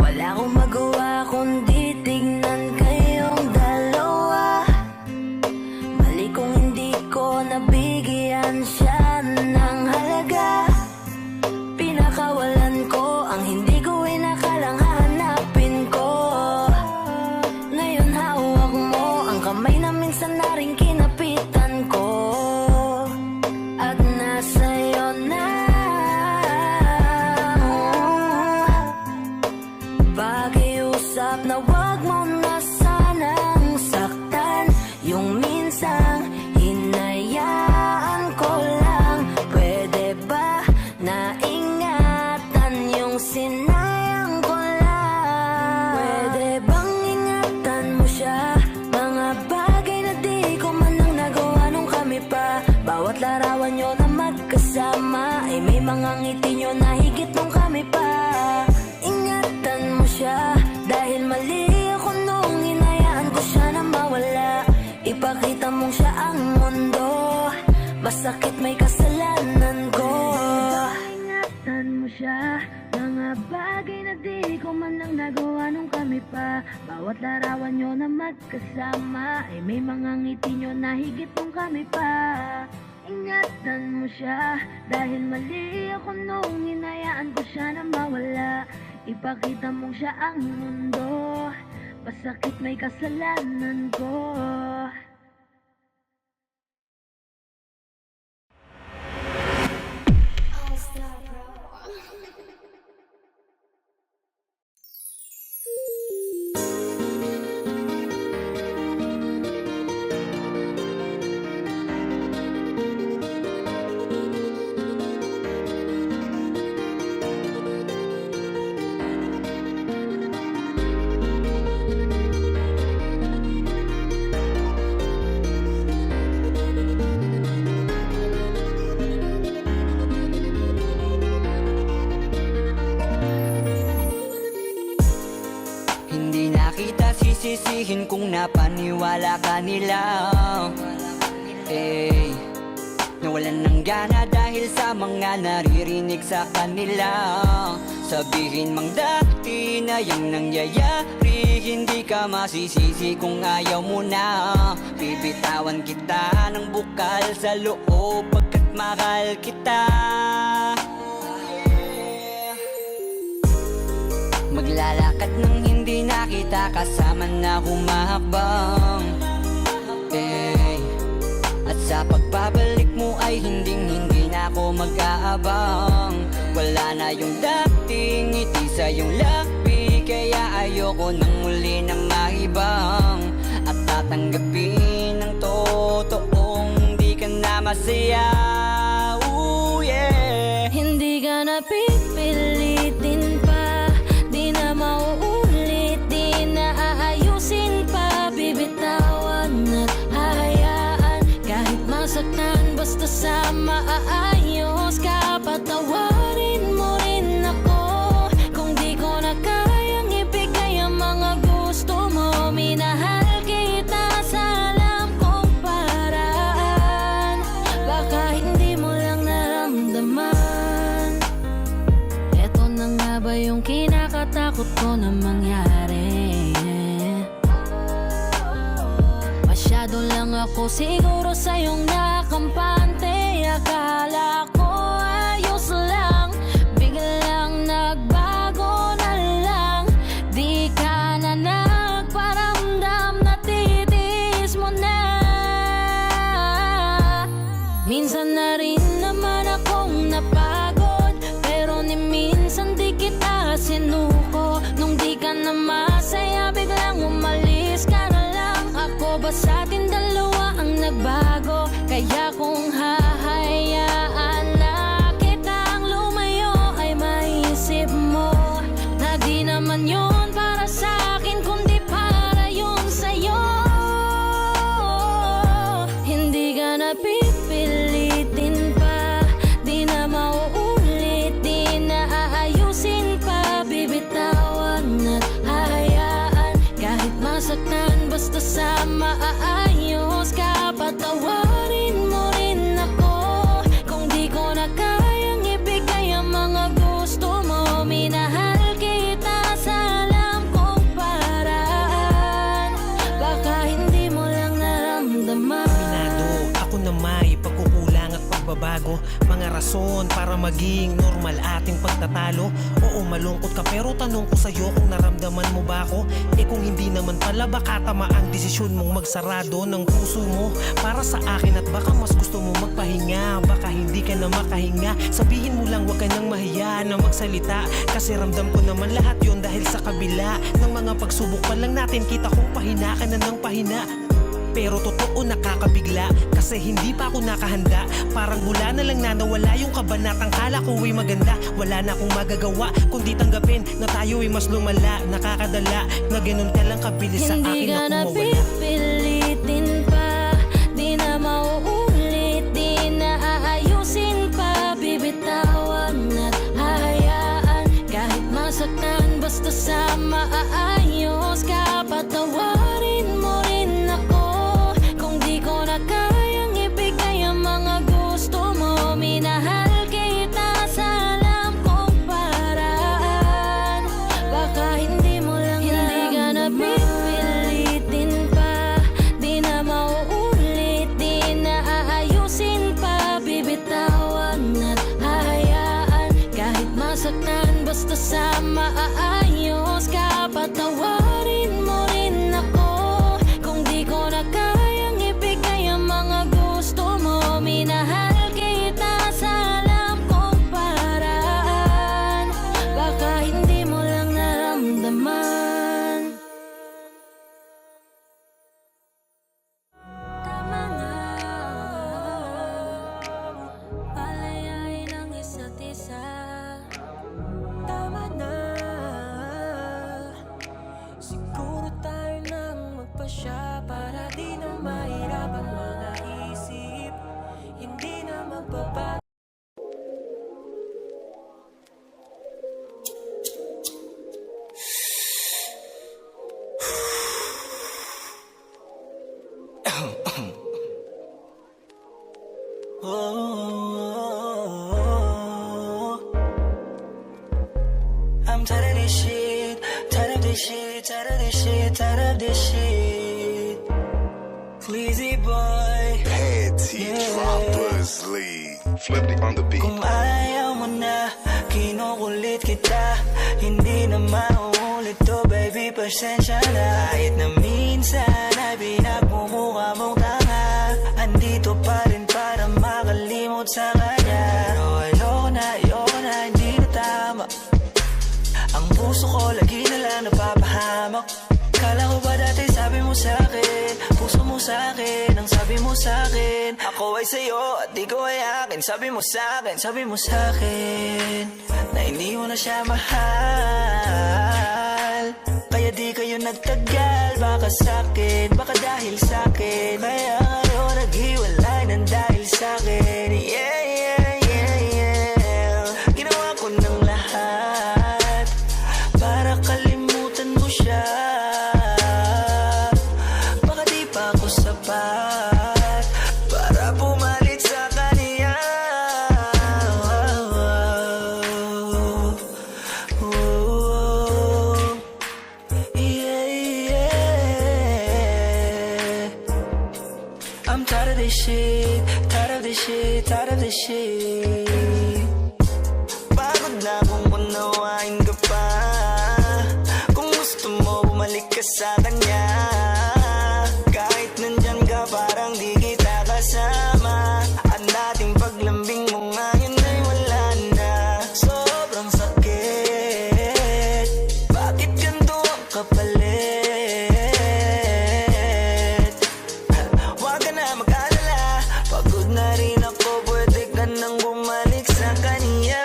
Wala akong magawa kundi tignan kayong dalawa. Mali kung hindi ko nabigyan siya ng halaga. Pinakawalan ko ang hindi ko inakalang hahanapin ko. Ngayon hawak mo ang kamay na minsan na rin kinapitan ko. At nasa'yo na. Pakiusap na wag mo na sanang saktan. Yung minsang hinayaan ko lang. Pwede ba na ingatan yung sinayang ko lang? Pwede bang ingatan mo siya? Mga bagay na di ko man lang nagawa nung kami pa. Bawat larawan nyo na magkasama ay may mga ngiti nyo na higit nung kami pa. Ingatan mo siya dahil mali ako nung hinayaan ipakita mong siya ang mundo. Masakit may kasalanan ko. Ingatan mo siya, mga bagay na di ko man lang nagawa nung kami pa. Bawat larawan nyo na magkasama ay may mga ngiti nyo na higit nung kami pa. Ingatan mo siya, dahil mali ako nung hinayaan ko siya na mawala. Ipakita mong siya ang mundo, masakit may kasalanan ko. Hindi na kita sisisihin kung napaniwala ka nila. Nawalan ng gana dahil sa mga naririnig sa kanila. Sabihin mang dati na yung nangyayari, hindi ka masisisi kung ayaw mo na. Bibitawan kita ng bukal sa loob pagkat mahal kita. Maglalakad nang hindi na kita kasama na humahakbang. At sa pagbabalik mo ay hindi na ako mag-aabang. Wala na yung dating ngiti sa iyong labi, kaya ayoko nang muli na mahibang. At tatanggapin ng totoong di ka na masaya. Ooh, yeah. Hindi ka na pipilitin pa, di na mauulit, di na aayusin pa. Bibitawan at hahayaan, kahit masaktan, basta sa maayos ka. Patawarin mo rin ako kung di ko na kayang ibigay ang mga gusto mo. Minahal kita sa alam kong paraan, baka hindi mo lang naramdaman. Eto na nga ba yung kinakatakot ko na mangyari? Masyado lang ako siguro sa iyong nakampante. Akala ko ayos lang, biglang nagbago na lang. Di ka na nagparamdam, natitiis mo na. Minsan na rin naman akong napagod, pero ni minsan di kita sinuko. Nung di ka na masaya, biglang umalis ka na lang. Ako ba sa atin dalawa ang nagbago? Kaya kung hahayaan na kitang lumayo, ay maisip mo na di naman yun para sa akin, kundi para yun sa'yo. Hindi ka na pipilitin pa, di na mauulit, di na aayusin pa. Bibitawan at hahayaan, kahit masaktan, basta sa maayos ka. Patawarin mo rin ako kung di ko na kayang ibigay ang mga gusto mo. Minahal kita sa alam kong paraan, baka hindi mo lang naramdaman. Aminado ako na may pagkukulang at pagbabago, mga rason para maging normal ating pagtatalo. Oo, malungkot ka pero tanong ko sa'yo kung naramdaman mo ba ako? Kung hindi naman pala, baka tama ang desisyon mong magsarado ng puso mo para sa akin. At baka mas gusto mo magpahinga, baka hindi ka na makahinga. Sabihin mo lang, wag ka nang mahiya na magsalita, kasi ramdam ko naman lahat yon. Dahil sa kabila ng mga pagsubok pa lang natin, kita kong pahina ka na ng pahina. Pero totoo nakakabigla, kasi hindi pa ako nakahanda. Parang mula na lang na nawala yung kabanatang kala ko ay maganda. Wala na akong magagawa kundi tanggapin na tayo ay mas lumala. Nakakadala na ganun ka lang kabilis sa Hindi akin ka na na kumawala. pipilitin pa, di na mauulit, di na aayusin pa. Bibitawan at hahayaan, kahit masaktan, basta sa maayos ka. Patawarin mo rin ako kung ka sa maayos ka, patawarin mo rin ako kung di ko na kayang ibigay ang mga gusto mo. Minahal kita sa alam kong paraan, baka hindi mo lang naramdaman. Tama na, palayain ang isa't isa. Tama na, siguro tayo nang magpasya para di na mahirap ang mga isip, hindi na magbabago. I'm tired of this shit, tired of this shit, tired of this shit, tired of this shit. Sleazy boy, Panty Droppers League. Flip it on the beat. kung ayaw mo na, kinukulit kita. Hindi na mauulit to, baby, pasensya na. Kahit na minsan ay pinagmumukha mong tanga, andito pa rin para makalimot sa kanya. Pero ayoko na, hindi na tama. Ang puso ko lagi na lang napapahamak. Kala ko ba dati sabi mo sa'kin, puso mo sa'kin, ang sabi mo sa'kin, ako ay sa'yo at di ko ay akin. Sabi mo sa'kin na hindi mo na siya mahal. Kaya di kayo nagtagal, baka sa'kin, baka dahil sa'kin. Kaya ngayon naghiwalay ng dahil sa'kin. Yeah, yeah, yeah, yeah. Ginawa ko ng lahat para kalimutan mo siya. Baka di pa ako sapat para pumalit sa kanya. Yeah, yeah. I'm tired of this shit, tired of this shit, tired of this shit. Pagod na kung unawain ka pa. Kung gusto mo bumalik ka sa kanya, kahit nandyan ka parang di kita kasama. Ang dating paglambing mo ngayon ay wala na. Sobrang sakit, bakit ganito ang kapalit? Huwag ka na mag-alala, pagod na rin ako, pwede ka nang bumalik sa kanya.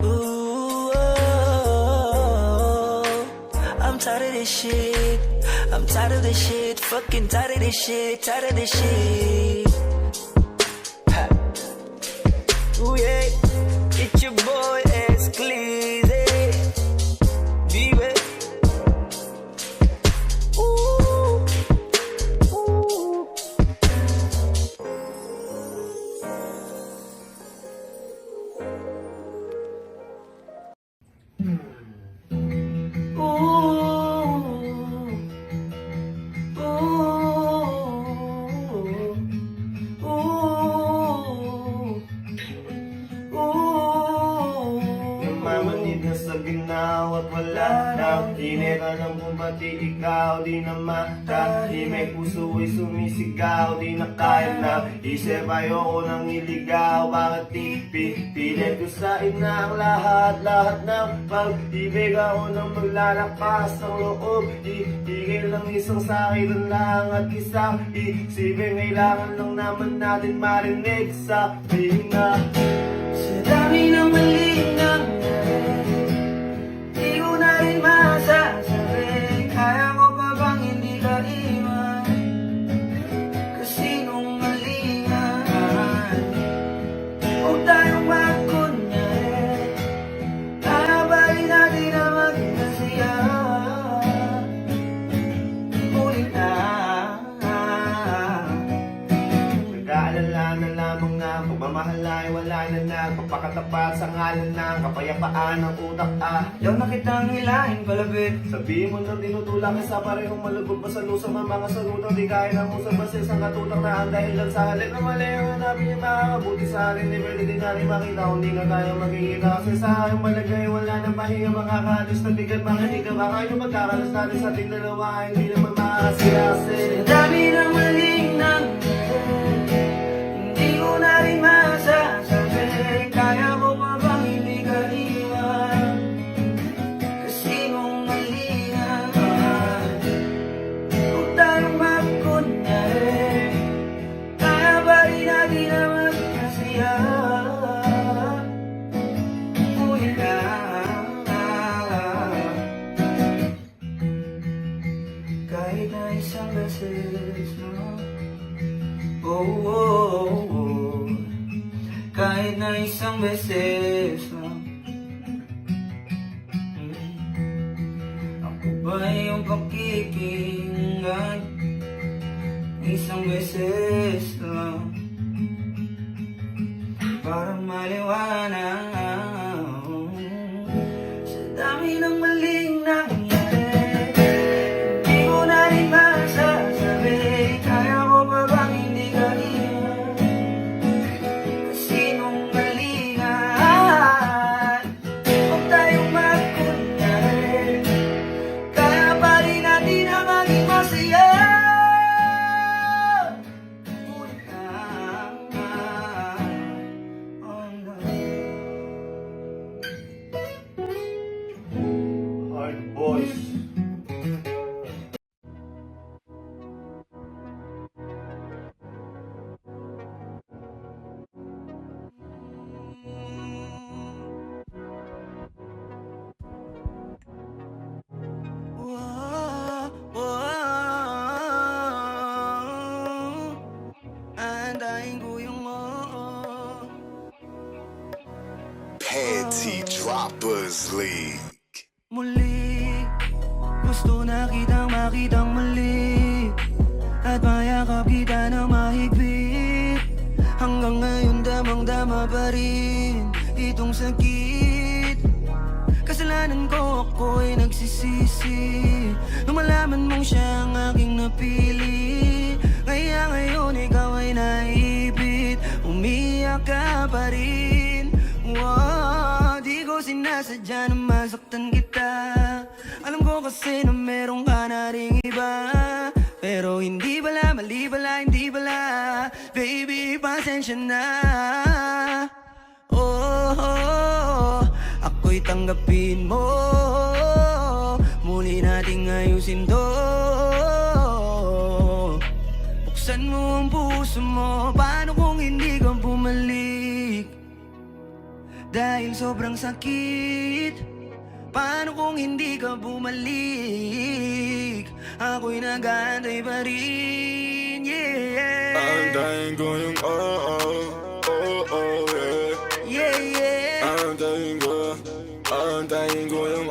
Ooh, oh, I'm tired of this shit, I'm tired of this shit, fucking tired of this shit, tired of this shit. Ha. Ooh yeah, it's your boy Escleezy, baby. Ooh, ooh. Namamanid na sa ginaw at wala na. Init ka ng bumati, ikaw di na makahimik. Puso ay sumisigaw, di na kaya na. Isip ayoko nang iligaw, bakit pipilit ko sa ina ang lahat ng pag-ibig. Ako nang maglalakas ang loob, itigil ng isang sakitan lang at isang isipin. Kailangan lang naman natin marinig sa pinga. Sa dami ng maling nangyari, di ko na rin masasabi. Kaya ko pa bang hindi ka iwan? Kasinungalingan, huwag tayong magkunyari. Habari natin na magkasaya. Ulit na, nag-aalala na lamang ako. Pagmamahal ay wala na nagpapakatapat sa ngalan ng kapayapaan ng utak Yaw na kitang hilahin palabit. Sabihin mo na tinutulak sa parehong malubog pa sa lusang mga salutang di kaya na mo sa basis ang katutak na ang dahilan sa halip na mali ang hanapin yung makakabuti sa akin. Di pwede din natin makita kung di nga tayo magkikita. Kasi sa aking malagay wala nang pahinga makakaalis na bigat. Bakit di ka ba kayo magkakalas natin sa ating dalawa ay hindi naman makakasiyasi. Dami ng maling nangyari, hindi ko na rin masasabi. Kaya mo pa bang hindi ka iwan? Kasi kung mali nga huwag tayong magkunyari. Kaya ba rin natin na magkasaya? Ngunit kahit na isang beses kahit na isang beses ako ba yung pakikinggan? Isang beses lang para maliwanag sa dami ng maling nangyari. Hindi ko na rin masasabi. Kaya mo pa bang hindi ka iwan? Kasi nung malingan huwag tayong magkunyari. Kaya pa rin natin na maging masaya. Ngunit hard boys. Andahin ko yung Panty Droppers League. Muli, gusto na kitang makitang muli at mayakap kita na mahigpit. Hanggang ngayon damang-dama pa rin itong sakit. Kasalanan ko, ako'y nagsisisi nung malaman mong siya ang aking napili. Kaya ngayon ikaw ay naipit, umiyak ka pa rin. Wow, di ko sinasadya na masaktan kita. Alam ko kasi na meron ka na ring iba. Pero hindi pala, mali pala, hindi pala. Baby, pasensya na. Ako'y tanggapin mo. Muli nating ayusin to. Buksan mo ang puso mo. Paano kung hindi ka bumalik? Dahil sobrang sakit. Paano kung hindi ka bumalik? Ako'y nag-aantay pa rin, yeah. Antayin ko yung Yeah, yeah. Antayin ko yung Antayin ko yung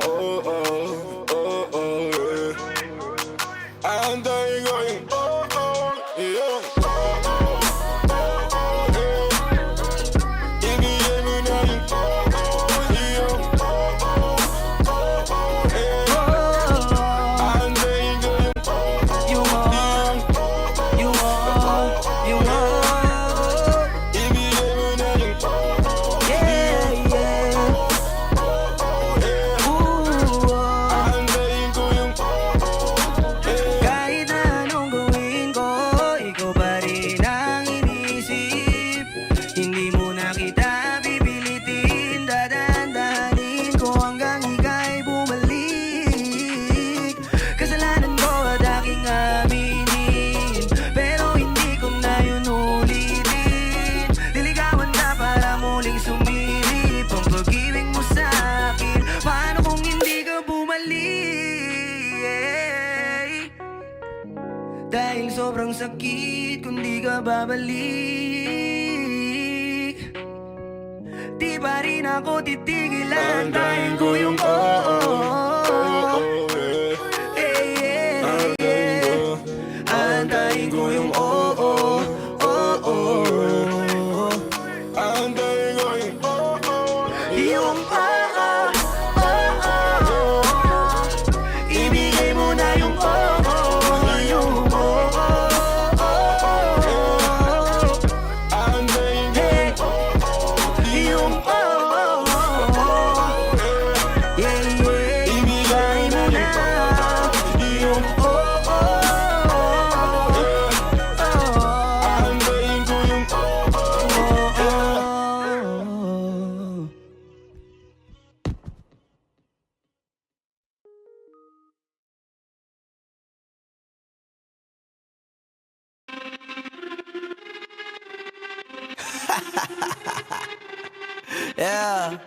ibigay mo na yung Antayin ko You are, you are, you are. ibigay mo na yung Yeah, yeah. Antayin ko yung Kahit na anong gawin ko, ikaw pa rin ang inisip. Hindi mo na kita pipilitin, dadandanin ko hanggang ika'y bumalik. Kasalanan ko at aking aminin, pero hindi ko na yun ulitin. Niligawan na para muling sumilip ang pag-ibig mo sa akin. Paano kung hindi ka bumalik? Dahil sobrang sakit kung di ka babalik. Di pa rin ako titigilan. Antayin ko yung Antayin ko yung Yeah.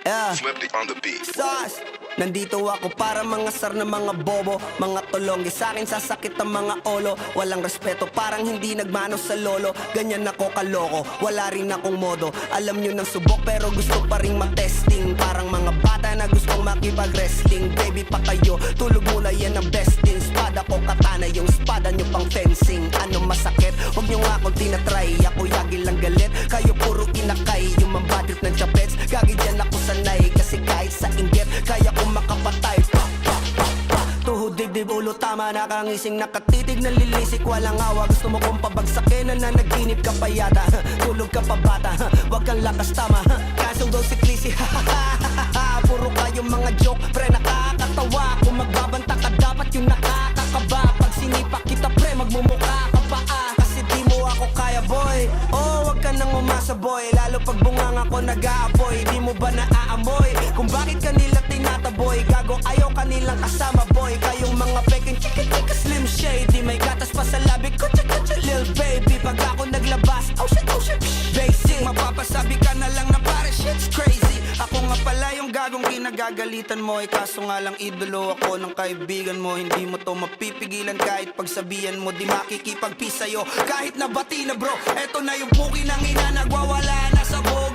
Yeah. Flip it on the beat. Sauce! Nandito ako para mga sar na mga bobo, mga tulonggi sa akin sasakit ang mga olo. Walang respeto, parang hindi nagmano sa lolo. Ganyan ako kaloko, wala rin akong modo. Alam nyo ng subok pero gusto pa rin matesting. Parang mga bata na gustong makipag-wrestling. Baby pa kayo, tulog muna yan ang best in. Spada ko katana, yung spada nyo pang fencing. Ano masakit? Huwag nyo nga akong tinatry. Ako yagi lang galit, kayo puro inakay. Yung mambatrip ng chapets, gagi dyan ako sanay. Kasi kahit sa inggit, kaya ko makapatay. Tuhod, dibdib, ulo, tama, nakangising, nakatitig, nalilisik, walang awa. Gusto mo kong pabagsakin, nananaginip ka pa yata. Tulog ka pa bata, wag kang lakas tama. Kasong daw si Clissy, puro kayong mga joke, pre, nakakatawa. Kung magbabanta ka, dapat yung nakakakaba. Pag sinipak kita, pre, magmumukha ka pa kasi di mo ako kaya, boy. Oh, wag ka nang umasa, boy. Lalo pag bunganga ko nag-aapoy. Di mo ba naaamoy kung bakit kanila tinataboy? Gago, ayaw kanilang kasama, boy. Kayong mga peking chika-chika slim shady. May gatas pa sa labi ko, chika-chika lil baby. Pag ako naglabas, oh shit, basic. Mapapasabi ka na lang na pare, shit's crazy. Ako nga pala yung gagong kinagagalitan mo. Kaso nga lang idolo ako ng kaibigan mo. Hindi mo to mapipigilan kahit pagsabihan mo. Di makikipagpis sa'yo kahit nabati na bro. Eto na yung puki ng ina, nagwawala na sabog.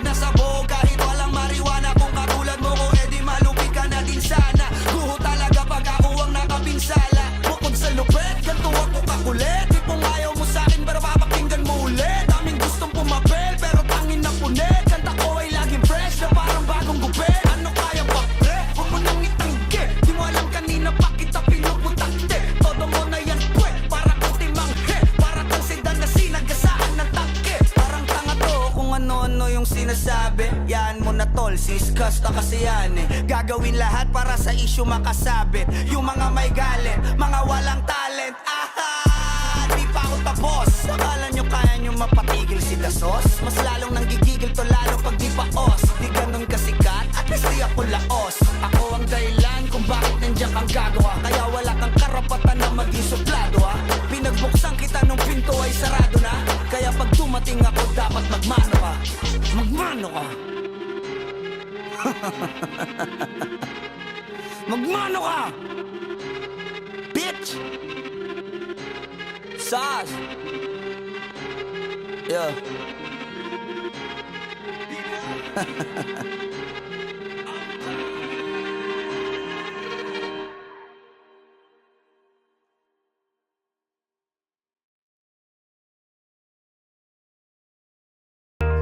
Kahit walang mariwana, kung katulad mo ko, edi malupi ka na din sana. Guho talaga pag ako ang nakapinsala. Bukod sa lupet, ganito ako kakulit. Di kung ayaw mo sa'kin, pero papakinggan mo ulit. Daming gustong pumapel, pero tangin na punit. Kanta ko ay laging fresh, na parang bagong gupit. Ano kaya pa, pre? Huwag mo nang itanggi. Di mo alam kanina pa kita pinuputakte. Todo mo na yan, pwe, para kang timanghe. Para kang sedan na sinagasaan ng tangke. Parang tanga to kung ano-ano yung sinasabi. Yan mo na tol, siskas na kasi yan eh. Gagawin lahat para sa issue makasabit. Yung mga may galit, mga walang talent. Di pa ako tapos. Akala nyo kaya nyo mapatigil si Dasos? Mas lalong nanggigigil to lalo pag di paos. Di ganun kasikat, at least di ako laos. Ako ang dahilan kung bakit nandiyan kang gagawa. Kaya wala kang karapatan na maging suplado ha. Pinagbuksan kita nung pinto ay sarado na. Kaya pag dumating ako dapat magmano ka. Magmano ka. Magmano ka, bitch. Sauce. Yeah.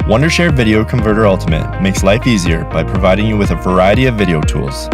Wondershare Video Converter Ultimate makes life easier by providing you with a variety of video tools.